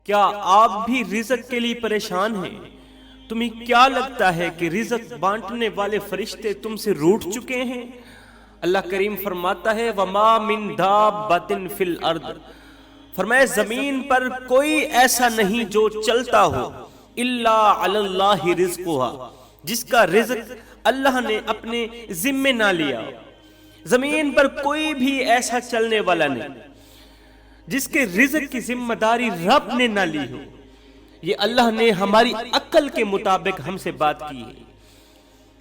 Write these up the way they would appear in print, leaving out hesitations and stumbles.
کیا آپ بھی رزق کے لیے پریشان ہیں؟ تمہیں کیا لگتا ہے کہ رزق بانٹنے والے فرشتے تم سے روٹھ چکے ہیں؟ اللہ کریم فرماتا ہے وَمَا مِن دَابَّةٍ فِي الْأَرْضِ، فرمایا زمین پر کوئی ایسا نہیں جو چلتا ہو اِلَّا عَلَى اللَّهِ رِزْقُهَا، جس کا رزق اللہ نے اپنے ذمے نہ لیا۔ زمین پر کوئی بھی ایسا چلنے والا نہیں جس کے رزق کی ذمہ داری رب نے نہ لی ہو۔ یہ اللہ نے ہماری عقل کے مطابق ہم سے بات کی ہے۔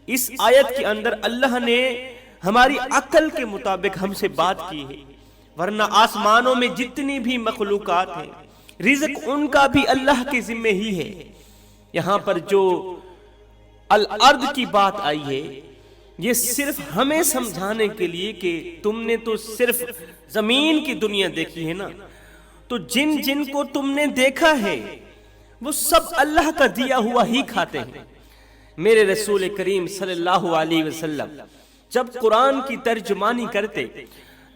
اس آیت کے اندر اللہ نے ہماری عقل کے مطابق ہم سے بات کی ہے، ورنہ آسمانوں میں جتنی بھی مخلوقات ہیں رزق ان کا بھی اللہ کے ذمہ ہی ہے۔ یہاں پر جو الارض کی بات آئی ہے یہ صرف ہمیں سمجھانے کے لیے کہ تم نے تو صرف زمین کی دنیا دیکھی ہے نا، تو جن جن کو تم نے دیکھا ہے وہ سب اللہ کا دیا ہوا ہی کھاتے ہیں۔ میرے رسول کریم صلی اللہ علیہ وسلم جب قرآن کی ترجمانی کرتے،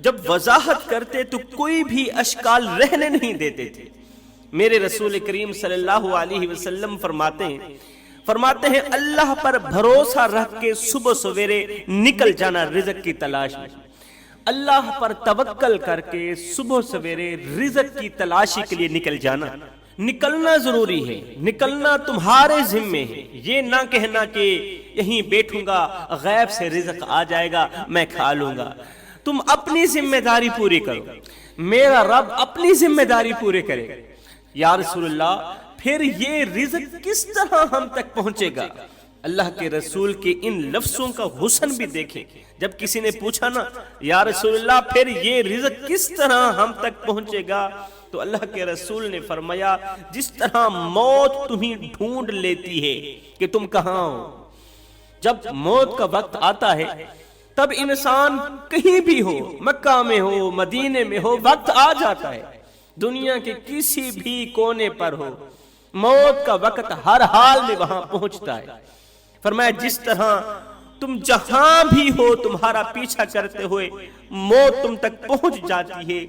جب وضاحت کرتے تو کوئی بھی اشکال رہنے نہیں دیتے تھے۔ میرے رسول کریم صلی اللہ علیہ وسلم فرماتے ہیں اللہ پر بھروسہ رکھ کے صبح سویرے نکل جانا رزق کی تلاش میں، اللہ پر توکل کر کے صبح سویرے رزق کی تلاشی کے لیے نکل جانا۔ نکلنا ضروری ہے، نکلنا تمہارے ذمے ہے، یہ نہ کہنا کہ یہیں بیٹھوں گا غیب سے رزق آ جائے گا میں کھا لوں گا۔ تم اپنی ذمہ داری پوری کرو، میرا رب اپنی ذمہ داری پوری کرے گا۔ یا رسول اللہ پھر یہ رزق کس طرح ہم تک پہنچے گا؟ اللہ کے رسول کے ان لفظوں کا حسن بھی دیکھیں۔ جب کسی نے پوچھا نا یا رسول اللہ پھر یہ رزق کس طرح ہم تک پہنچے گا، تو اللہ کے رسول نے فرمایا جس طرح موت تمہیں ڈھونڈ لیتی ہے کہ تم کہاں ہو۔ جب موت کا وقت آتا ہے تب انسان کہیں بھی ہو، مکہ میں ہو مدینے میں ہو، وقت آ جاتا ہے، دنیا کے کسی بھی کونے پر ہو، موت کا وقت ہر حال میں وہاں پہنچتا ہے۔ فرمایا جس طرح تم جہاں بھی ہو تمہارا پیچھا کرتے ہوئے موت تم تک پہنچ جاتی ہے،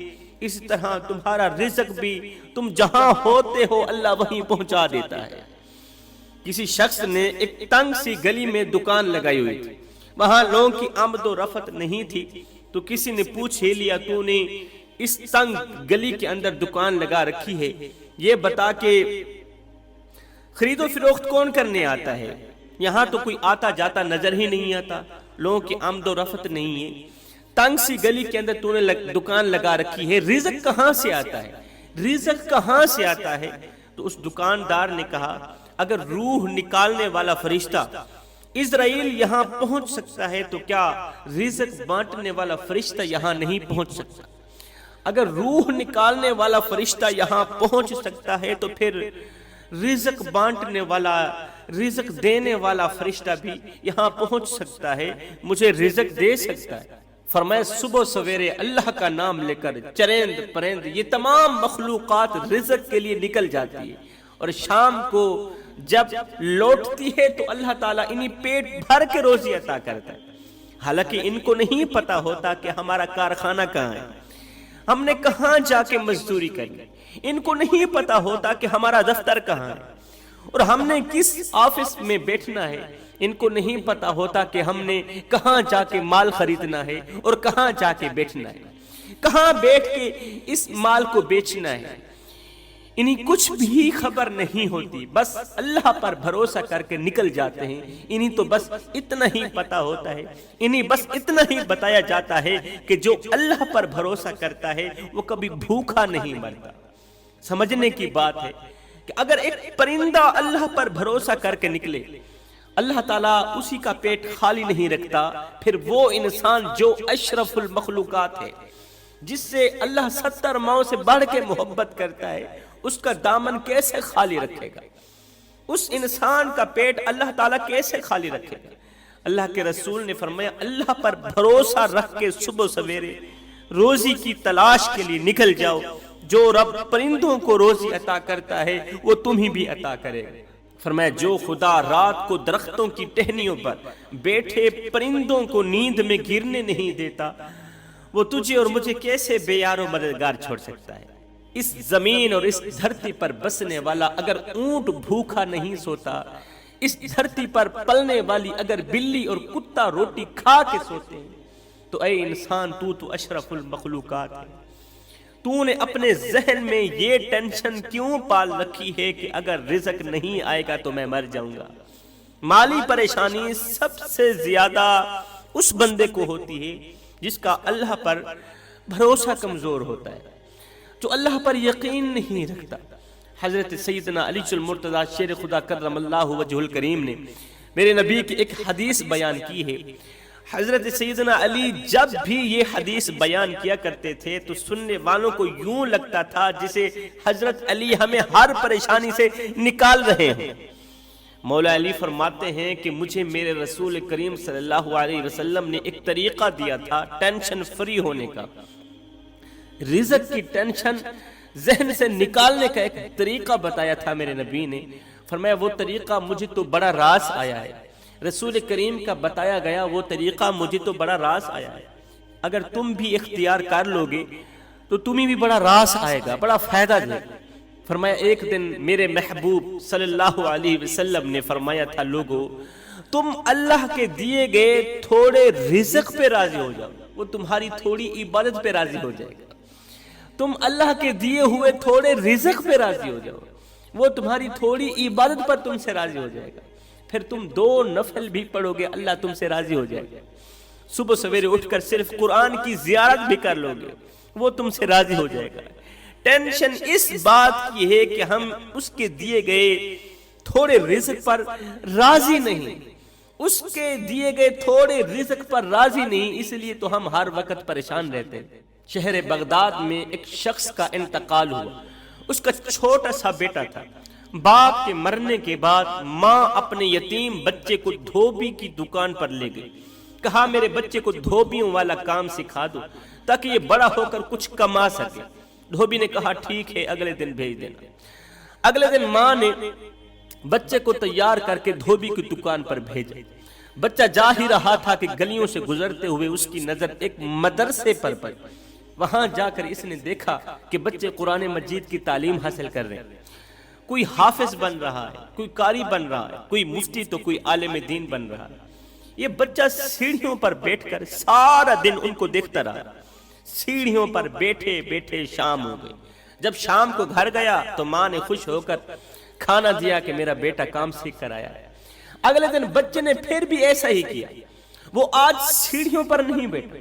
اس طرح تمہارا رزق بھی تم جہاں ہوتے ہو اللہ وہیں پہنچا دیتا ہے۔ کسی شخص نے ایک تنگ سی گلی میں دکان لگائی ہوئی تھی، وہاں لوگوں کی آمد و رفت نہیں تھی، تو کسی نے پوچھ ہی لیا تو نے اس تنگ گلی کے اندر دکان لگا رکھی ہے، یہ بتا کہ خرید و فروخت کون کرنے آتا ہے؟ یہاں تو کوئی آتا جاتا نظر ہی نہیں آتا، لوگوں کی آمد و رفت نہیں ہے، تنگ سی گلی کے اندر تو نے دکان لگا رکھی ہے، رزق کہاں سے آتا ہے؟ رزق کہاں سے آتا ہے؟ تو اس دکاندار نے کہا اگر روح نکالنے والا فرشتہ اسرائیل یہاں پہنچ سکتا ہے تو کیا رزق بانٹنے والا فرشتہ یہاں نہیں پہنچ سکتا؟ اگر روح نکالنے والا فرشتہ یہاں پہنچ سکتا ہے تو پھر رزق بانٹنے والا، رزق دینے والا فرشتہ بھی یہاں پہنچ سکتا ہے، مجھے رزق دے سکتا ہے۔ فرمایا صبح سویرے اللہ کا نام لے کر چرند پرند یہ تمام مخلوقات رزق کے لیے نکل جاتی ہے، اور شام کو جب لوٹتی ہے تو اللہ تعالیٰ انہیں پیٹ بھر کے روزی عطا کرتا ہے۔ حالانکہ ان کو نہیں پتا ہوتا کہ ہمارا کارخانہ کہاں ہے، ہم نے کہاں جا کے مزدوری کرنی، ان کو نہیں پتا ہوتا کہ ہمارا دفتر کہاں ہے اور ہم نے کس آفس میں بیٹھنا ہے، ان کو نہیں پتا ہوتا کہ ہم نے کہاں جا کے مال خریدنا ہے اور کہاں جا کے بیٹھنا ہے، کہاں بیٹھ کے اس مال کو بیچنا ہے، انہیں کچھ بھی خبر نہیں ہوتی، بس اللہ پر بھروسہ کر کے نکل جاتے ہیں۔ انہیں تو بس اتنا ہی پتا ہوتا ہے، انہیں بس اتنا ہی بتایا جاتا ہے کہ جو اللہ پر بھروسہ کرتا ہے وہ کبھی بھوکا نہیں مرتا۔ سمجھنے کی بات ہے کہ اگر ایک پرندہ اللہ پر بھروسہ کر کے نکلے اللہ تعالیٰ اسی کا پیٹ خالی نہیں رکھتا، پھر وہ انسان جو اشرف المخلوقات ہے، جس سے اللہ 70 ماؤں سے بڑھ کے محبت کرتا ہے، اس کا دامن کیسے خالی رکھے گا؟ اس انسان کا پیٹ اللہ تعالیٰ کیسے خالی رکھے گا؟ اللہ کے رسول نے فرمایا اللہ پر بھروسہ رکھ کے صبح سویرے روزی کی تلاش کے لیے نکل جاؤ، جو رب پرندوں کو روزی عطا کرتا ہے وہ تمہیں بھی عطا کرے گا۔ فرمایا جو خدا رات کو درختوں کی ٹہنیوں پر بیٹھے پرندوں کو نیند میں گرنے نہیں دیتا، وہ تجھے اور مجھے کیسے بے یار و مددگار چھوڑ سکتا ہے؟ اس زمین اور اس دھرتی پر بسنے والا اگر اونٹ بھوکا نہیں سوتا، اس دھرتی پر پلنے والی اگر بلی اور کتا روٹی کھا کے سوتے ہیں، تو اے انسان تو اشرف المخلوقات ہے۔ تو نے اپنے ذہن میں یہ ٹینشن کیوں پال رکھی ہے کہ اگر رزق نہیں آئے گا تو میں مر جاؤں گا؟ مالی پریشانی سب سے زیادہ اس بندے کو ہوتی ہے جس کا اللہ پر بھروسہ کمزور ہوتا ہے، جو اللہ پر یقین نہیں رکھتا۔ حضرت سیدنا علی المرتضیٰ شیر خدا کرم اللہ وجہ الکریم نے میرے نبی کی ایک حدیث بیان کی ہے۔ حضرت سیدنا علی جب بھی یہ حدیث بیان کیا کرتے تھے تو سننے والوں کو یوں لگتا تھا جسے حضرت علی ہمیں ہر پریشانی سے نکال رہے ہیں۔ مولا علی فرماتے ہیں کہ مجھے میرے رسول کریم صلی اللہ علیہ وسلم نے ایک طریقہ دیا تھا ٹینشن فری ہونے کا، رزق کی ٹینشن ذہن سے نکالنے کا ایک طریقہ بتایا تھا میرے نبی نے۔ فرمایا وہ طریقہ مجھے تو بڑا راز آیا ہے، رسول کریم کا بتایا گیا وہ طریقہ مجھے تو بڑا راز آیا ہے، اگر تم بھی اختیار کر لوگے تو تمہیں بھی بڑا راز آئے گا، بڑا فائدہ دے گا۔ فرمایا ایک دن میرے محبوب صلی اللہ علیہ وسلم نے فرمایا تھا، لوگو تم اللہ کے دیے گئے تھوڑے رزق پہ راضی ہو جاؤ، وہ تمہاری تھوڑی عبادت پہ راضی ہو جائے گا۔ تم اللہ کے دیے ہوئے تھوڑے رزق پہ راضی ہو جاؤ، وہ تمہاری تھوڑی عبادت پر تم سے راضی ہو جائے گا۔ پھر تم 2 نفل بھی پڑھو گے، اللہ تم سے راضی ہو جائے گا۔ صبح سویرے اٹھ کر صرف قرآن کی زیارت بھی کر لو گے، وہ تم سے راضی ہو جائے گا۔ ٹینشن اس بات کی ہے کہ ہم اس کے دیے گئے تھوڑے رزق پر راضی نہیں، اس کے دیے گئے تھوڑے رزق پر راضی نہیں، اس لیے تو ہم ہر وقت پریشان رہتے ہیں۔ شہر بغداد میں ایک شخص کا انتقال ہوا، اس کا چھوٹا سا بیٹا تھا۔ باپ کے مرنے کے بعد ماں اپنے یتیم بچے کو دھوبی کی دکان پر لے گئی، کہا میرے بچے کو دھوبیوں والا کام سکھا دو تاکہ یہ بڑا ہو کر کچھ کما سکے۔ دھوبی نے کہا ٹھیک ہے، اگلے دن بھیج دینا۔ اگلے دن ماں نے بچے کو تیار کر کے دھوبی کی دکان پر بھیجا۔ بچہ جا ہی رہا تھا کہ گلیوں سے گزرتے ہوئے اس کی نظر ایک مدرسے پر پڑی۔ وہاں جا کر اس نے دیکھا کہ بچے قرآن مجید کی تعلیم حاصل کر رہے ہیں، کوئی حافظ بن رہا ہے، کوئی قاری بن رہا ہے، کوئی مفتی تو کوئی عالم دین بن رہا ہے۔ یہ بچہ سیڑھیوں پر بیٹھ کر سارا دن ان کو دیکھتا رہا۔ سیڑھیوں پر بیٹھے بیٹھے شام ہو گئی۔ جب شام کو گھر گیا تو ماں نے خوش ہو کر کھانا دیا کہ میرا بیٹا کام سیکھ کر آیا ہے۔ اگلے دن بچے نے پھر بھی ایسا ہی کیا۔ وہ آج سیڑھیوں پر نہیں بیٹھا،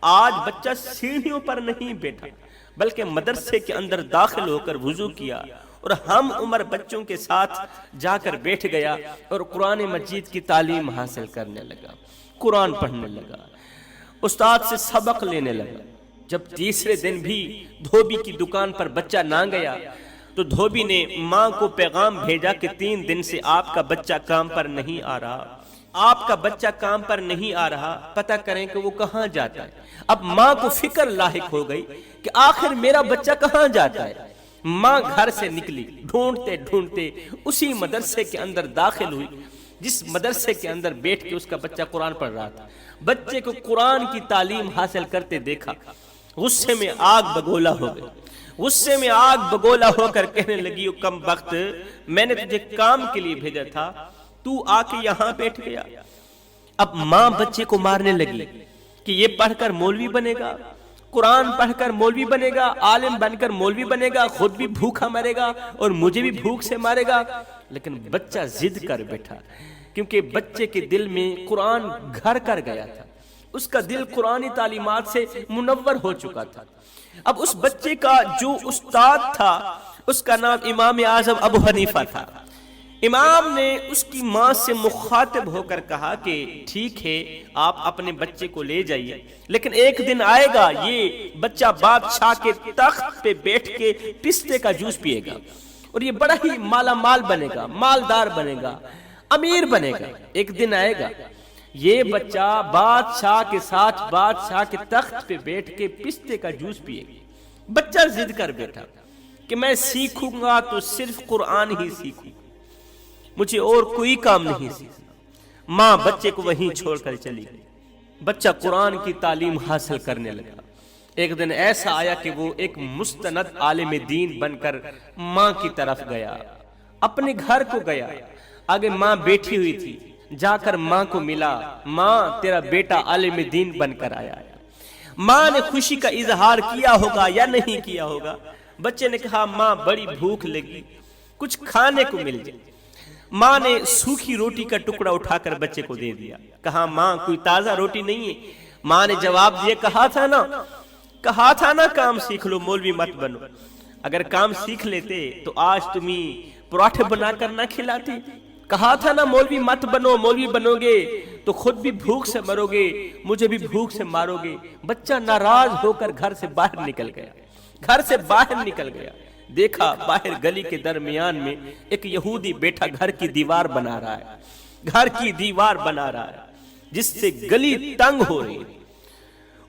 آج بچہ سیڑھیوں پر نہیں بیٹھا بلکہ مدرسے کے اندر داخل ہو کر وضو کیا اور ہم عمر بچوں کے ساتھ جا کر بیٹھ گیا اور قرآن مجید کی تعلیم حاصل کرنے لگا، قرآن پڑھنے لگا، استاد سے سبق لینے لگا۔ جب تیسرے دن بھی دھوبی کی دکان پر بچہ نہ گیا تو دھوبی نے ماں کو پیغام بھیجا کہ 3 دن سے آپ کا بچہ کام پر نہیں آ رہا، آپ کا بچہ کام پر نہیں آ رہا، پتہ کریں کہ وہ کہاں جاتا ہے۔ اب ماں کو فکر لاحق ہو گئی کہ آخر میرا بچہ کہاں جاتا ہے۔ ماں گھر سے نکلی، ڈھونڈتے ڈھونڈتے اسی مدرسے کے اندر داخل ہوئی جس مدرسے کے اندر بیٹھ کے اس کا بچہ قرآن پڑھ رہا تھا۔ بچے کو قرآن کی تعلیم حاصل کرتے دیکھا، غصے میں آگ بگولا ہو گئی، غصے میں آگ بگولا ہو کر کہنے لگی او کم بخت، میں نے تجھے کام کے لیے بھیجا تھا، تو آ کے یہاں بیٹھ گیا۔ اب ماں بچے کو مارنے لگی کہ یہ پڑھ کر مولوی بنے گا، قرآن پڑھ کر مولوی بنے گا، عالم بن کر مولوی بنے گا، خود بھی بھوکا مرے گا اور مجھے بھی بھوک سے مارے گا۔ لیکن بچہ ضد کر بیٹھا کیونکہ بچے کے دل میں قرآن گھر کر گیا تھا، اس کا دل قرآنی تعلیمات سے منور ہو چکا تھا۔ اب اس بچے کا جو استاد تھا اس کا نام امام اعظم ابو حنیفہ تھا۔ امام نے اس کی ماں سے مخاطب ہو کر کہا کہ ٹھیک ہے آپ اپنے بچے کو لے جائیے، لیکن ایک دن آئے گا یہ بچہ بادشاہ کے تخت پہ بیٹھ کے پستے کا جوس پیے گا اور یہ بڑا ہی مالا مال بنے گا، مالدار بنے گا، امیر بنے گا۔ ایک دن آئے گا یہ بچہ بادشاہ کے ساتھ بادشاہ کے تخت پہ بیٹھ کے پستے کا جوس پیے گا۔ بچہ ضد کر بیٹھا کہ میں سیکھوں گا تو صرف قرآن ہی سیکھوں، مجھے اور کوئی کام نہیں سیکھنا۔ ماں بچے کو وہیں چھوڑ کر چلی گئی۔ بچہ قرآن کی تعلیم حاصل کرنے لگا۔ ایک دن ایسا آیا کہ وہ ایک مستند عالم دین بن کر ماں کی طرف گیا، اپنے گھر کو گیا، آگے ماں بیٹھی ہوئی تھی، جا کر ماں کو ملا، ماں تیرا بیٹا عالم دین بن کر آیا ہے۔ ماں نے خوشی کا اظہار کیا ہوگا یا نہیں کیا ہوگا؟ بچے نے کہا ماں بڑی بھوک لگی، کچھ کھانے کو مل جائے۔ ماں نے سوکھی روٹی کا ٹکڑا اٹھا کر بچے کو دے دیا، کہا ماں کوئی تازہ روٹی نہیں ہے؟ ماں نے جواب دیا کہا تھا نا کام سیکھ لو، مولوی مت بنو۔ اگر کام سیکھ لیتے تو آج تمہیں پراٹھے بنا کر نہ کھلاتے؟ کہا تھا نا مولوی مت بنو، مولوی بنو گے تو خود بھی بھوک سے مرو گے، مجھے بھی بھوک سے مارو گے۔ بچہ ناراض ہو کر گھر سے باہر نکل گیا، دیکھا باہر گلی کے درمیان میں ایک یہودی بیٹھا گھر کی دیوار بنا رہا ہے جس سے گلی تنگ ہو رہی ہے۔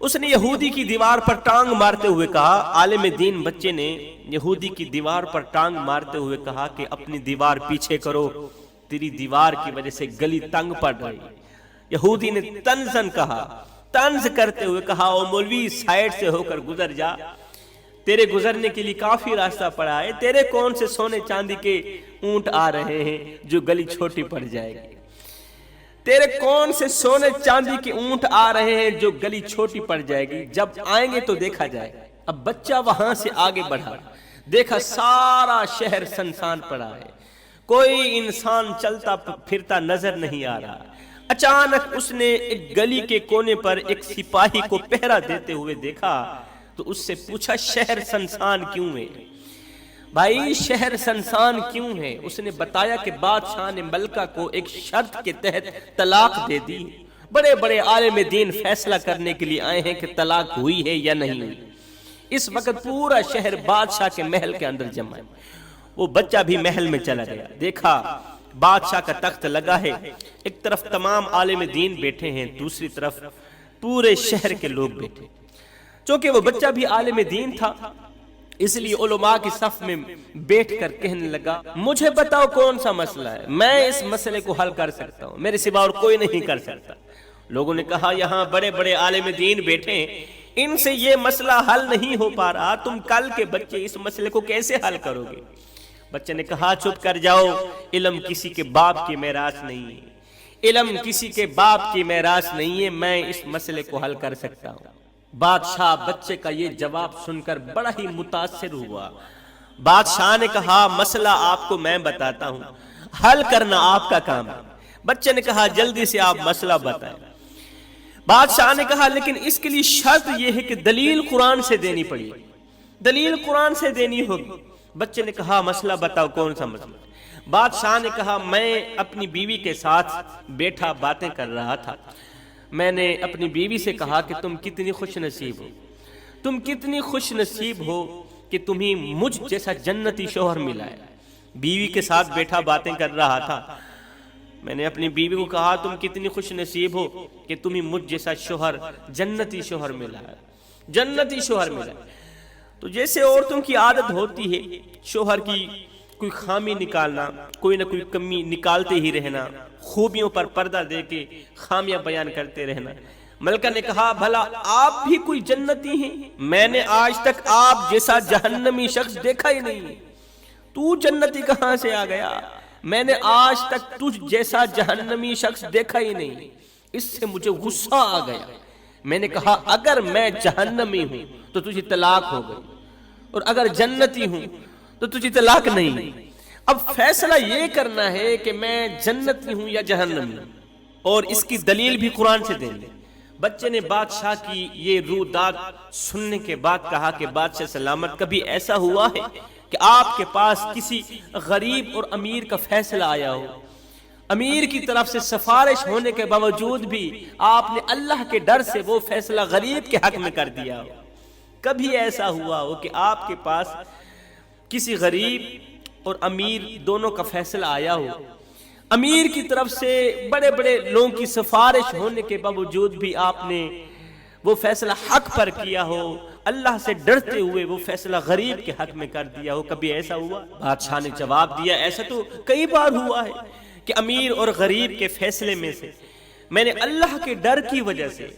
اس نے یہودی کی دیوار پر ٹانگ مارتے ہوئے کہا، عالم دین بچے نے یہودی کی دیوار پر ٹانگ مارتے ہوئے کہا کہ اپنی دیوار پیچھے کرو، تیری دیوار کی وجہ سے گلی تنگ پڑ رہی۔ یہودی نے طنز کرتے ہوئے کہا، او مولوی سائیڈ سے ہو کر گزر جا، تیرے گزرنے کے لیے کافی راستہ پڑا ہے، تیرے کون سے سونے چاندی کے اونٹ آ رہے ہیں جو گلی چھوٹی پڑ جائے گی؟ تیرے کون سے سونے چاندی کے اونٹ آ رہے ہیں جو گلی چھوٹی پڑ جائے گی؟ جب آئیں گے تو دیکھا جائے۔ اب بچہ وہاں سے آگے بڑھا، دیکھا سارا شہر سنسان پڑا ہے، کوئی انسان چلتا پھرتا نظر نہیں آ رہا۔ اچانک اس نے ایک گلی کے کونے پر ایک سپاہی کو پہرا دیتے ہوئے دیکھا تو اس سے پوچھا شہر سنسان کیوں ہے؟ بھائی شہر سنسان کیوں ہے؟ اس نے بتایا کہ بادشاہ نے ملکہ کو ایک شرط کے تحت طلاق دے دی، بڑے بڑے عالم دین فیصلہ کرنے کے لیے آئے ہیں کہ طلاق ہوئی ہے یا نہیں ہوئی۔ اس وقت پورا شہر بادشاہ کے محل کے اندر جمع ہے۔ وہ بچہ بھی محل میں چلا گیا، دیکھا بادشاہ کا تخت لگا ہے، ایک طرف تمام عالم دین بیٹھے ہیں، دوسری طرف پورے شہر کے لوگ بیٹھے۔ چونکہ وہ بچہ بھی عالم دین تھا اس لیے علماء کی صف میں بیٹھ کر کہنے لگا، مجھے بتاؤ کون سا مسئلہ ہے، میں اس مسئلے کو حل کر سکتا ہوں، میرے سوا اور کوئی نہیں کر سکتا۔ لوگوں نے کہا یہاں بڑے بڑے عالم دین بیٹھے ہیں، ان سے یہ مسئلہ حل نہیں ہو پا رہا، تم کل کے بچے اس مسئلے کو کیسے حل کرو گے؟ بچے نے کہا چپ کر جاؤ، علم کسی کے باپ کی میراث نہیں ہے، علم کسی کے باپ کی میراث نہیں ہے، میں اس مسئلے کو حل کر سکتا ہوں۔ بادشاہ بچے کا یہ جواب سن کر بڑا ہی متاثر ہوا۔ بادشاہ نے کہا مسئلہ آپ کو میں بتاتا ہوں، حل کرنا آپ کا کام ہے۔ بچے نے کہا جلدی سے آپ مسئلہ بتائیں۔ بادشاہ نے کہا لیکن اس کے لیے شرط یہ ہے کہ دلیل قرآن سے دینی پڑی، دلیل قرآن سے دینی ہوگی۔ بچے نے کہا مسئلہ بتاؤ کون سا مسئلہ؟ بادشاہ نے کہا میں اپنی بیوی کے ساتھ بیٹھا باتیں کر رہا تھا، میں نے اپنی بیوی سے کہا کہ تم کتنی خوش نصیب ہو، تم کتنی خوش نصیب ہو کہ تمہیں مجھ جیسا جنتی شوہر ملا ہے۔ بیوی کے ساتھ بیٹھا باتیں کر رہا تھا، میں نے اپنی بیوی کو کہا تم کتنی خوش نصیب ہو کہ تمہیں مجھ جیسا شوہر جنتی شوہر ملا ہے، جنتی شوہر ملا ہے۔ تو جیسے عورتوں کی عادت ہوتی ہے شوہر کی کوئی خامی نکالنا، کوئی نہ کوئی کمی نکالتے ہی رہنا، خوبیوں پر پردہ دے کے خامیاں بیان کرتے رہنا۔ ملکہ نے کہا بھلا آپ بھی کوئی جنتی ہیں؟ میں نے آج تک آپ جیسا جہنمی شخص دیکھا ہی نہیں، تو جنتی کہاں سے آ گیا؟ میں نے آج تک تجھ جیسا جہنمی شخص دیکھا ہی نہیں۔ اس سے مجھے غصہ آ گیا، میں نے کہا اگر میں جہنمی ہوں تو تجھے طلاق ہو گئی، اور اگر جنتی ہوں تو تجھے طلاق نہیں۔ اب فیصلہ یہ کرنا ہے کہ میں جنتی ہوں یا جہنمی ہوں، اور اس کی دلیل بھی قرآن سے دیں گے۔ بچے نے بادشاہ کی یہ روداد سننے کے بعد کہا کہ بادشاہ سلامت، کبھی ایسا ہوا ہے کہ آپ کے پاس کسی غریب اور امیر کا فیصلہ آیا ہو، امیر کی طرف سے سفارش ہونے کے باوجود بھی آپ نے اللہ کے ڈر سے وہ فیصلہ غریب کے حق میں کر دیا ہو؟ کبھی ایسا ہوا ہو کہ آپ کے پاس کسی غریب اور امیر دونوں کا فیصلہ آیا ہو، امیر کی طرف سے بڑے بڑے لوگوں کی سفارش ہونے کے باوجود بھی آپ نے وہ فیصلہ حق پر کیا ہو، اللہ سے ڈرتے ہوئے وہ فیصلہ غریب کے حق میں کر دیا ہو؟ کبھی ایسا ہوا؟ بادشاہ نے جواب دیا ایسا تو کئی بار ہوا ہے کہ امیر اور غریب کے فیصلے میں سے میں نے اللہ کے ڈر کی وجہ سے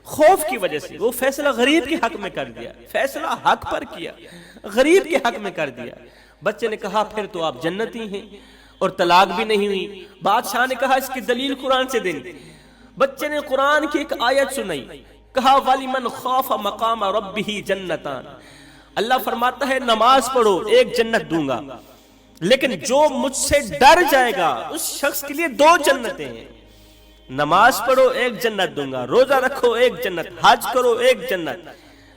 خوف کی وجہ سے وہ فیصلہ غریب کے حق میں کر دیا، فیصلہ حق پر کیا، غریب کے حق میں کر دیا۔ بچے نے کہا پھر تو آپ جنتی ہیں، اور طلاق بھی نہیں ہوئی۔ بادشاہ نے کہا اس کی دلیل قرآن سے دیں۔ بچے نے قرآن کی ایک آیت سنائی، کہا وَلِمَنْ خَافَ مَقَامَ رَبِّهِ جَنَّتَانِ، اللہ فرماتا ہے نماز پڑھو ایک جنت دوں گا، لیکن جو مجھ سے ڈر جائے گا اس شخص کے لیے 2 جنتیں ہیں۔ نماز پڑھو ایک جنت دوں گا، روزہ رکھو ایک جنت، حج کرو ایک جنت،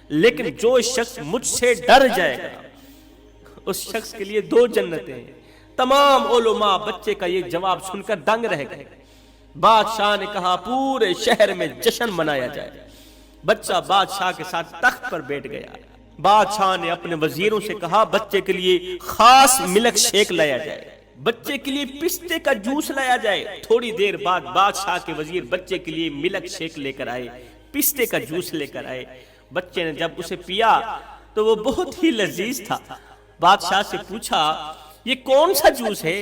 لیکن جو شخص مجھ سے ڈر جائے گا اس شخص کے لیے 2 جنتیں ہیں۔ تمام علماء بچے کا یہ جواب سن کر دنگ رہ گئے۔ بادشاہ نے کہا پورے شہر میں جشن منایا جائے۔ بچہ بادشاہ کے ساتھ تخت پر بیٹھ گیا۔ بادشاہ نے اپنے وزیروں سے کہا بچے کے لیے خاص ملک شیک لایا جائے، بچے کے لیے پستے کا جوس لایا جائے۔ تھوڑی دیر بعد بادشاہ کے وزیر بچے کے لیے ملک شیک لے کر آئے، پستے کا جوس لے کر آئے۔ بچے نے جب اسے پیا تو وہ بہت ہی لذیذ تھا۔ بادشاہ سے پوچھا یہ کون سا جوس ہے؟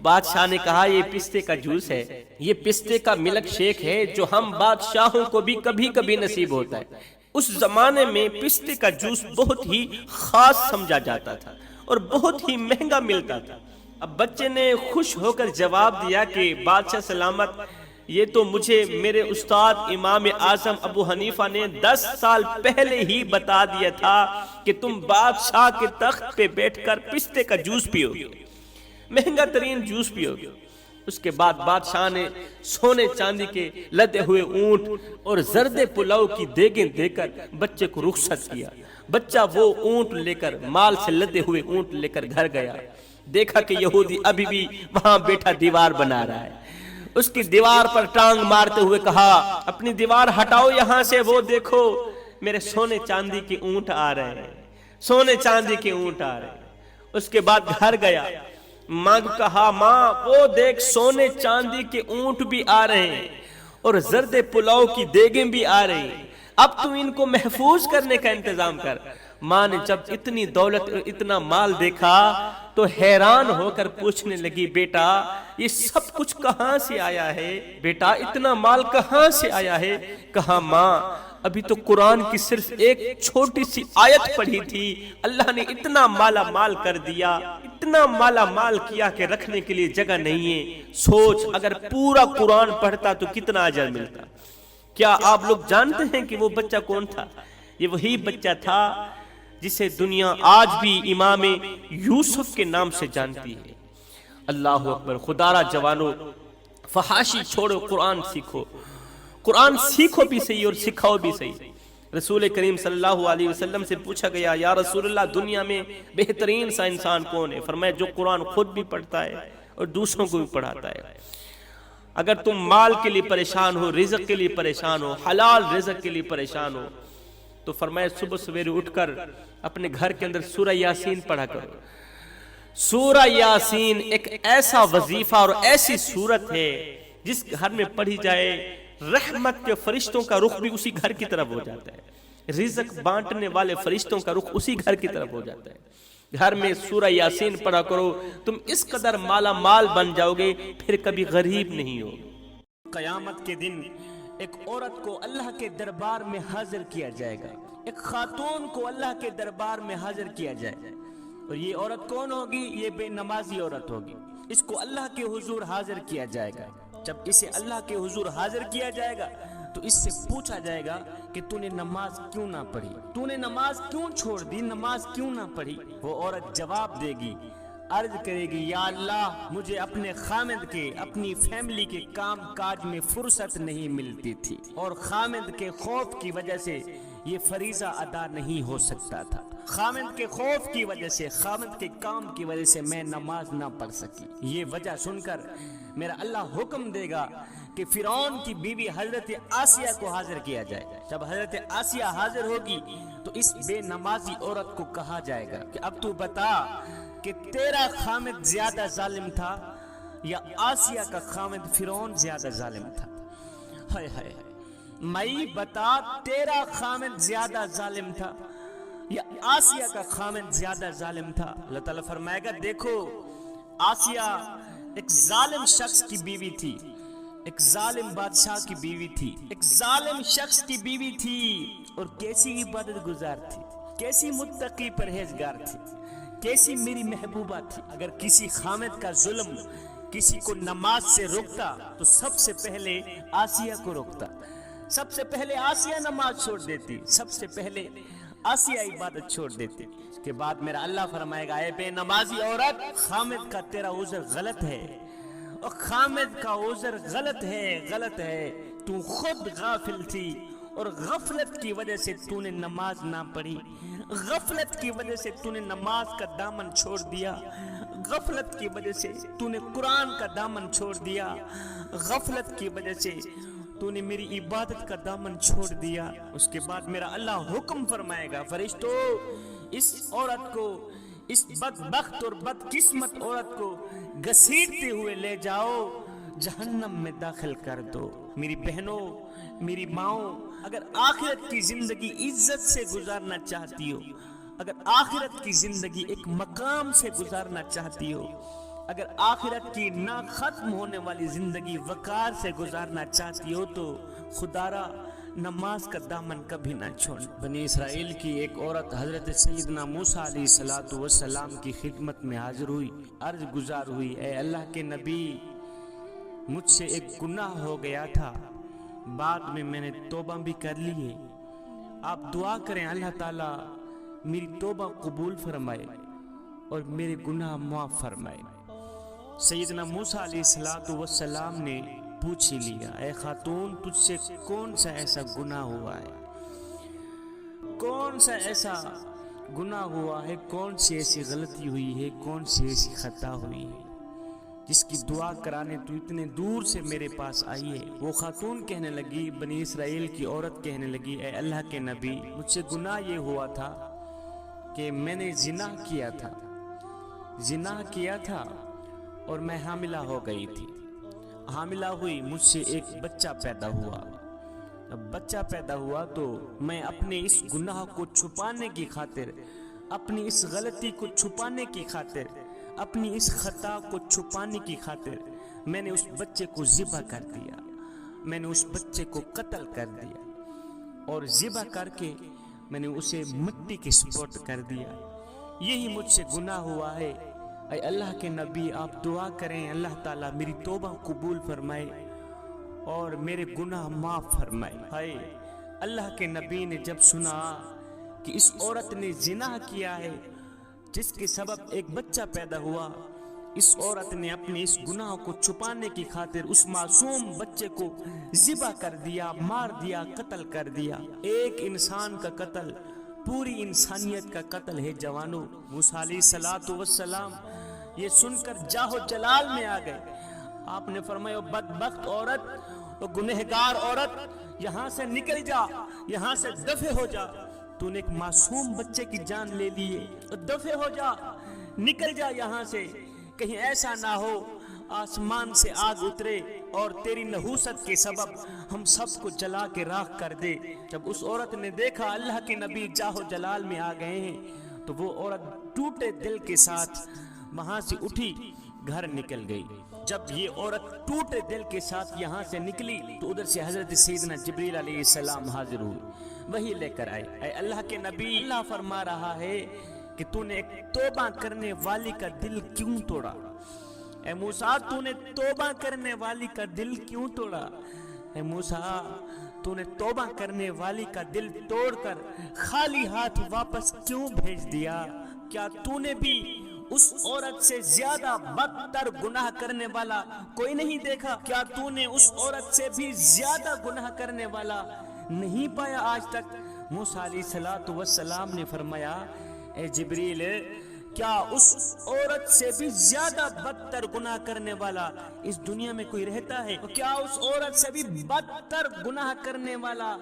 بادشاہ نے کہا یہ پستے کا جوس ہے، یہ پستے کا ملک شیک ہے جو ہم بادشاہوں کو بھی کبھی کبھی نصیب ہوتا ہے۔ اس زمانے میں پستے کا جوس بہت ہی خاص سمجھا جاتا تھا اور بہت ہی مہنگا ملتا تھا۔ اب بچے نے خوش ہو کر جواب دیا کہ بادشاہ سلامت، یہ تو مجھے میرے استاد امام اعظم ابو حنیفہ نے 10 سال پہلے ہی بتا دیا تھا کہ تم بادشاہ کے تخت پہ بیٹھ کر پستے کا جوس پیو گے، مہنگا ترین جوس پیو گے۔ اس کے بعد بادشاہ نے سونے چاندی کے لدے ہوئے اونٹ اور زرد پلاؤ کی دیگیں دے کر بچے کو رخصت کیا۔ بچہ وہ اونٹ لے کر، مال سے لدے ہوئے اونٹ لے کر گھر گیا۔ دیکھا کہ یہودی ابھی بھی وہاں بیٹھا دیوار بنا رہا ہے۔ اس کی دیوار پر ٹانگ مارتے ہوئے کہا اپنی دیوار ہٹاؤ یہاں سے، وہ دیکھو میرے سونے چاندی کے اونٹ آ رہے ہیں، سونے چاندی کے اونٹ آ رہے ہیں۔ اس کے بعد گھر گیا، ماں کو کہا ماں وہ دیکھ سونے چاندی کے اونٹ بھی آ رہے ہیں اور زرد پلاؤ کی دیگیں بھی آ رہی ہیں، اب تو ان کو محفوظ کرنے کا انتظام کر۔ ماں نے جب اتنی دولت اور اتنا مال دیکھا تو حیران ہو کر پوچھنے لگی بیٹا یہ سب کچھ کہاں سے آیا ہے؟ بیٹا اتنا مال کہاں سے آیا ہے؟ کہا ماں ابھی تو قرآن کی صرف ایک چھوٹی سی آیت پڑھی تھی، اللہ نے اتنا مالا مال کر دیا، اتنا مالا مال کیا کہ رکھنے کے لیے جگہ نہیں ہے۔ سوچ اگر پورا قرآن پڑھتا تو کتنا اجر ملتا۔ کیا آپ لوگ جانتے ہیں کہ وہ بچہ کون تھا؟ یہ وہی بچہ تھا جسے دنیا آج بھی امام یوسف کے نام سے جانتی ہے۔ اللہ اکبر۔ خدا را جوانو، فحاشی چھوڑو، قرآن سیکھو، قرآن سیکھو بھی صحیح اور سکھاؤ بھی صحیح۔ رسول کریم صلی اللہ علیہ وسلم سے پوچھا گیا یا رسول اللہ دنیا میں بہترین سا انسان کون ہے؟ فرمایا جو قرآن خود بھی پڑھتا ہے اور دوسروں کو بھی پڑھاتا ہے۔ اگر تم مال کے لیے پریشان ہو، رزق کے لیے پریشان ہو، حلال رزق کے لیے پریشان ہو، تو فرمایا صبح سویرے اٹھ کر اپنے گھر کے اندر سورہ یاسین پڑھا کرو۔ سورہ یاسین ایک ایسا وظیفہ اور ایسی سورت ہے جس گھر میں پڑھی جائے رحمت کے فرشتوں کا رخ بھی اسی گھر کی طرف ہو جاتا ہے، رزق بانٹنے والے فرشتوں کا رخ اسی گھر کی طرف ہو جاتا ہے۔ گھر میں سورہ یاسین پڑھا کرو، تم اس قدر مالا مال بن جاؤ گے پھر کبھی غریب نہیں ہو۔ قیامت کے دن ایک عورت کو اللہ کے دربار میں حاضر کیا جائے گا، ایک خاتون کو اللہ کے دربار میں حاضر کیا جائے گا، اور یہ عورت کون ہوگی؟ یہ بے نمازی عورت ہوگی۔ اس کو اللہ کے حضور حاضر کیا جائے گا۔ جب اسے اللہ کے حضور حاضر کیا جائے گا تو اس سے پوچھا جائے گا کہ تو نے نماز کیوں نہ پڑھی، تو نے نماز کیوں چھوڑ دی، نماز کیوں نہ پڑھی؟ وہ عورت جواب دے گی، عرض کرے گی یا اللہ مجھے اپنے خامد کے، اپنی فیملی کے کام کاج میں فرصت نہیں ملتی تھی، اور خامد کے خوف کی وجہ سے یہ فریضہ ادا نہیں ہو سکتا تھا، خامد کے خوف کی وجہ سے، خامد کے کام کی وجہ سے میں نماز نہ پڑھ سکی۔ یہ وجہ سن کر میرا اللہ حکم دے گا کہ فرعون کی بیوی حضرت آسیہ کو حاضر کیا جائے۔ جب حضرت آسیہ حاضر ہوگی تو اس بے نمازی عورت کو کہا جائے گا کہ اب تو بتا کہ تیرا خامد زیادہ ظالم تھا یا آسیہ کا خامد فرعون زیادہ ظالم تھا؟ ہائے ہائے، میں بتا تیرا خامد زیادہ ظالم تھا یا آسیہ کا خامد زیادہ ظالم تھا؟ اللہ تعالیٰ فرمائے گا دیکھو آسیہ ایک ظالم شخص کی بیوی تھی، ایک ظالم بادشاہ کی بیوی تھی، ایک ظالم شخص کی بیوی تھی، اور کیسی عبادت گزار تھی، کیسی متقی پرہیزگار تھی، کیسی میری محبوبہ تھی۔ اگر کسی خامد کا ظلم کسی کو نماز سے روکتا تو سب سے پہلے آسیہ کو روکتا، سب سے پہلے آسیہ نماز چھوڑ دیتی، سب سے پہلے آسیہ عبادت چھوڑ دیتی۔ اس کے بعد میرا اللہ فرمائے گا، اے بے نمازی عورت، خامد کا تیرا عذر غلط ہے، اور خامد کا عذر غلط ہے، تو خود غافل تھی، اور غفلت کی وجہ سے تو نے نماز نہ پڑھی، غفلت کی وجہ سے تو نے نماز کا دامن چھوڑ دیا، غفلت کی وجہ سے تو نے قرآن کا دامن چھوڑ دیا، غفلت کی وجہ سے تو نے میری عبادت کا دامن چھوڑ دیا۔ اس کے بعد میرا اللہ حکم فرمائے گا، فرشتو اس عورت کو، اس بدبخت اور بدقسمت عورت کو گھسیٹتے ہوئے لے جاؤ، جہنم میں داخل کر دو۔ میری بہنوں، میری ماؤں، اگر آخرت کی زندگی عزت سے گزارنا چاہتی ہو، اگر آخرت کی زندگی ایک مقام سے گزارنا چاہتی ہو، اگر آخرت کی نہ ختم ہونے والی زندگی وقار سے گزارنا چاہتی ہو، تو خدا را نماز کا دامن کبھی نہ چھوڑ۔ بنی اسرائیل کی ایک عورت حضرت سیدنا موسیٰ علیہ السلام کی خدمت میں حاضر ہوئی، عرض گزار ہوئی، اے اللہ کے نبی، مجھ سے ایک گناہ ہو گیا تھا، بعد میں نے توبہ بھی کر لی ہے، آپ دعا کریں اللہ تعالیٰ میری توبہ قبول فرمائے اور میرے گناہ معاف فرمائے۔ سیدنا موسیٰ علیہ السلام نے پوچھ ہی لیا، اے خاتون، تجھ سے کون سا ایسا گناہ ہوا ہے، کون سا ایسا گناہ ہوا ہے، کون سی ایسی غلطی ہوئی ہے، کون سی ایسی خطا ہوئی ہے جس کی دعا کرانے تو اتنے دور سے میرے پاس آئی ہے؟ وہ خاتون کہنے لگی، بنی اسرائیل کی عورت کہنے لگی، اے اللہ کے نبی، مجھ سے گناہ یہ ہوا تھا کہ میں نے زنا کیا تھا اور میں حاملہ ہو گئی تھی، حاملہ ہوئی، مجھ سے ایک بچہ پیدا ہوا، اب بچہ پیدا ہوا تو میں اپنے اس گناہ کو چھپانے کی خاطر، اپنی اس غلطی کو چھپانے کی خاطر، اپنی اس خطا کو چھپانے کی خاطر میں نے اس بچے کو ذبح کر دیا، میں نے اس بچے کو قتل کر دیا، اور ذبح کر کے میں نے اسے مٹی کے سپرد کر دیا، یہی مجھ سے گناہ ہوا ہے۔ اے اللہ کے نبی، آپ دعا کریں اللہ تعالیٰ میری توبہ قبول فرمائے اور میرے گناہ معاف فرمائے۔ ہائے، اللہ کے نبی نے جب سنا کہ اس عورت نے زنا کیا ہے جس کے سبب ایک بچہ پیدا ہوا، اس عورت نے اپنے اس گناہ کو چھپانے کی خاطر اس معصوم بچے کو ذبح کر دیا، مار دیا، قتل کر دیا۔ ایک انسان کا قتل پوری انسانیت کا قتل ہے جوانوں۔ موسیٰ علیہ السلام یہ سن کر جاہو جلال میں آ گئے، آپ نے فرمایا، بدبخت عورت، گنہگار عورت، یہاں سے نکل جا، یہاں سے دفع ہو جا، تو نے ایک معصوم بچے کی جان لے لی ہے، دفع ہو جا، نکل جا یہاں سے، کہیں ایسا نہ ہو آسمان سے آگ اترے اور تیری نحوست کے سبب ہم سب کو جلا کے راکھ کر دے۔ جب اس عورت نے دیکھا اللہ کے نبی جاہو جلال میں آ گئے ہیں، تو وہ عورت ٹوٹے دل کے ساتھ وہاں سے اٹھی، گھر نکل گئی۔ جب یہ عورت ٹوٹے دل کے ساتھ یہاں سے نکلی تو ادھر سے حضرت سیدنا جبریل علیہ السلام حاضر ہوئے، وہی لے کر آئے، اے اللہ کے نبی، اللہ فرما رہا ہے کہ تو نے ایک توبہ کرنے والی کا دل کیوں توڑا؟ اے موسیٰ، تو نے توبہ کرنے والی کا دل کیوں توڑا؟ اے موسیٰ، تو نے توبہ کرنے والی کا دل توڑ کر خالی ہاتھ واپس کیوں بھیج دیا؟ کیا تو نے بھی اس عورت سے زیادہ بدتر گناہ کرنے والا کوئی نہیں دیکھا؟ کیا تو نے اس عورت سے بھی زیادہ گناہ کرنے والا نہیں پایا آج تک؟ موسیٰ علیہ السلام نے فرمایا، اے جبریل، کیا اس عورت سے بھی زیادہ بدتر گناہ کرنے والا اس دنیا میں کوئی رہتا ہے؟ کیا اس عورت سے بھی بدتر گناہ کرنے والا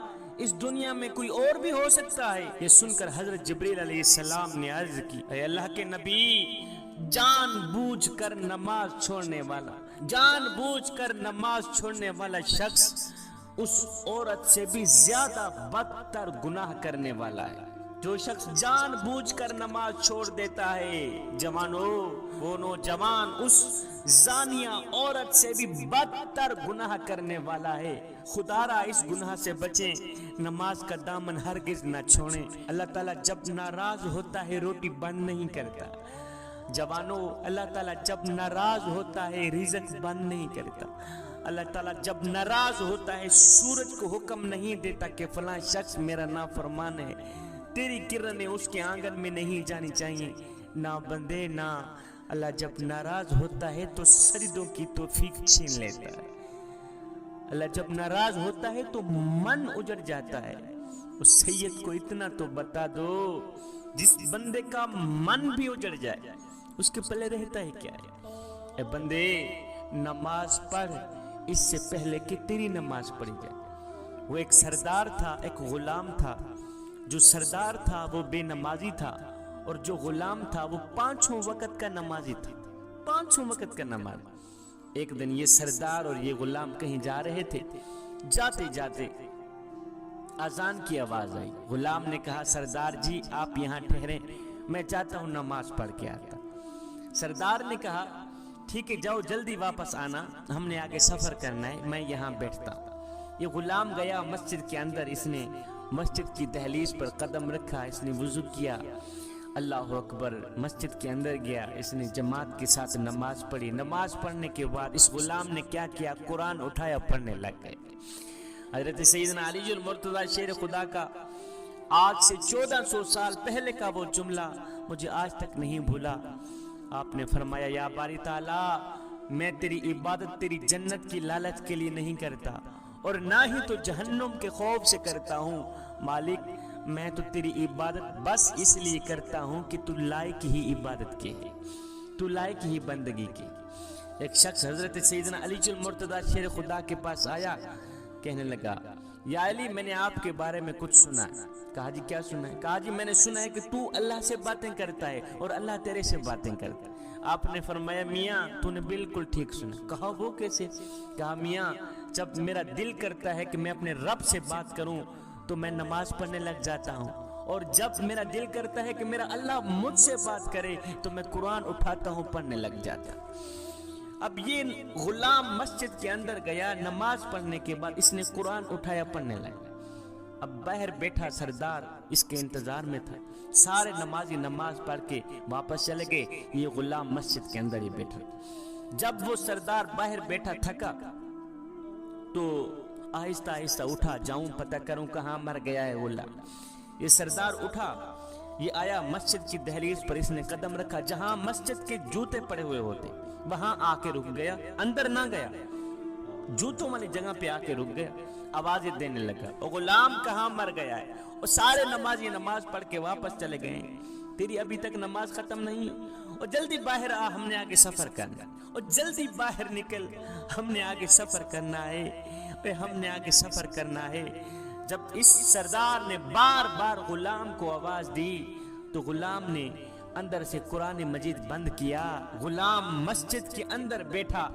اس دنیا میں کوئی اور بھی ہو سکتا ہے؟ یہ سن کر حضرت جبریل علیہ السلام نے عرض کی، اے اللہ کے نبی، جان بوجھ کر نماز چھوڑنے والا شخص اس عورت سے بھی زیادہ بدتر گناہ کرنے والا ہے۔ جو شخص جان بوجھ کر نماز چھوڑ دیتا ہے، جوانوں، وہ نوجوان اس زانیہ عورت سے بھی بدتر گناہ کرنے والا ہے. خدا را اس گناہ سے بچیں, نماز کا دامن ہرگز نہ چھوڑیں. اللہ تعالیٰ جب ناراض ہوتا ہے روٹی بند نہیں کرتا. جوانوں, اللہ تعالیٰ جب ناراض ہوتا ہے رزق بند نہیں کرتا. اللہ تعالیٰ جب ناراض ہوتا ہے سورج کو حکم نہیں دیتا کہ فلاں شخص میرا نافرمان ہے, تیری کرنیں اس کے آنگن میں نہیں جانی چاہیے. نہ بندے نہ, اللہ جب ناراض ہوتا ہے تو سجدوں کی توفیق چھین لیتا ہے. اللہ جب ناراض ہوتا ہے تو من اجڑ جاتا ہے. اس سید کو اتنا تو بتا دو, جس بندے کا من بھی اجڑ جائے اس کے پلے رہتا ہے کیا ہے؟ اے بندے, نماز پڑھ اس سے پہلے کہ تیری نماز پڑھی جائے. وہ ایک سردار تھا, ایک غلام تھا. جو سردار تھا وہ بے نمازی تھا, اور جو غلام تھا وہ 5 وقت کا نمازی تھا. 5 وقت کا نماز. ایک دن یہ سردار اور یہ غلام کہیں جا رہے تھے. جاتے جاتے اذان کی آواز آئی. غلام نے کہا سردار جی آپ یہاں ٹھہریں, میں چاہتا ہوں نماز پڑھ کے آتا. سردار نے کہا ٹھیک ہے جاؤ جلدی واپس آنا, ہم نے آگے سفر کرنا ہے, میں یہاں بیٹھتا. یہ غلام گیا مسجد کے اندر. اس نے مسجد کی دہلیز پر قدم رکھا, اس نے وضو کیا, اللہ اکبر, مسجد کے اندر گیا. اس نے جماعت کے ساتھ نماز پڑھی. نماز پڑھنے کے بعد اس غلام نے کیا کیا, قرآن اٹھایا, پڑھنے لگ گئے. حضرت سیدنا علی المرتضیٰ شیر خدا کا آج سے 1400 سال پہلے کا وہ جملہ مجھے آج تک نہیں بھولا. آپ نے فرمایا یا باری تعالیٰ, میں تیری عبادت تیری جنت کی لالچ کے لیے نہیں کرتا, اور نہ ہی تو جہنم کے خوف سے کرتا ہوں. مالک, میں تو تیری عبادت بس اس لیے کرتا ہوں کہ تو لائق ہی عبادت کے ہے, تو لائق ہی بندگی کی. ایک شخص حضرت سیدنا علی المرتضیٰ شیر خدا کے پاس آیا, کہنے لگا یا علی میں نے آپ کے بارے میں کچھ سنا ہے. کہا جی کیا سنا ہے؟ کہا جی میں نے سنا ہے کہ تو اللہ سے باتیں کرتا ہے اور اللہ تیرے سے باتیں کرتا ہے. آپ نے فرمایا میاں تو نے بالکل ٹھیک سنا. کہا وہ کیسے؟ کہا میاں جب میرا دل کرتا ہے کہ میں اپنے رب سے بات کروں تو میں نماز پڑھنے لگ جاتا ہوں, اور جب میرا دل کرتا ہے کہ میرا اللہ مجھ سے بات کرے تو میں قرآن اٹھاتا ہوں, پڑھنے لگ جاتا ہوں. اب یہ غلام مسجد کے اندر گیا, نماز پڑھنے کے بعد اس نے قرآن اٹھایا, پڑھنے لگا. اب باہر بیٹھا سردار اس کے انتظار میں تھا. سارے نمازی نماز پڑھ کے واپس چلے گئے, یہ غلام مسجد کے اندر ہی بیٹھا. جب وہ سردار باہر بیٹھا تھکا تو آہستہ آہستہ اٹھا, جاؤں پتہ کروں کہاں مر گیا ہے غلام. یہ سردار اٹھا, یہ آیا مسجد کی دہلیز پر, اس نے قدم رکھا. جہاں مسجد کے جوتے پڑے ہوئے ہوتے وہاں آ کے رک گیا, اندر نہ گیا, جوتوں والی جگہ پہ آ کے رک گیا. آوازیں دینے لگا او غلام کہاں مر گیا ہے. اور سارے نمازی نماز پڑھ کے واپس چلے گئے, تیری ابھی تک نماز ختم نہیں, اور جلدی باہر آ, ہم نے آگے سفر کرنا ہے. اور جلدی باہر نکل, ہم نے آگے سفر کرنا ہے, ہم نے آگے سفر کرنا ہے. جب اس سردار نے بار بار غلام کو آواز دی تو غلام نے اندر سے قرآن مجید بند کیا. غلام مسجد کے اندر بیٹھا,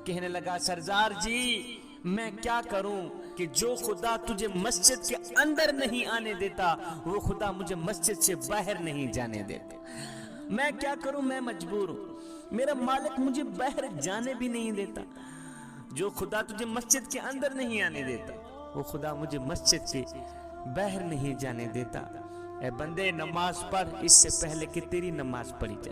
کہنے لگا سردار جی میں کیا کروں کہ جو خدا تجھے مسجد کے اندر نہیں آنے دیتا وہ خدا مجھے مسجد سے باہر نہیں جانے دیتا. میں کیا کروں, میں مجبور ہوں, میرا مالک مجھے باہر جانے بھی نہیں دیتا. جو خدا تجھے مسجد کے اندر نہیں آنے دیتا وہ خدا مجھے مسجد سے باہر نہیں جانے دیتا. اے بندے نماز پڑھ اس سے پہلے کہ تیری نماز پڑھی جائے.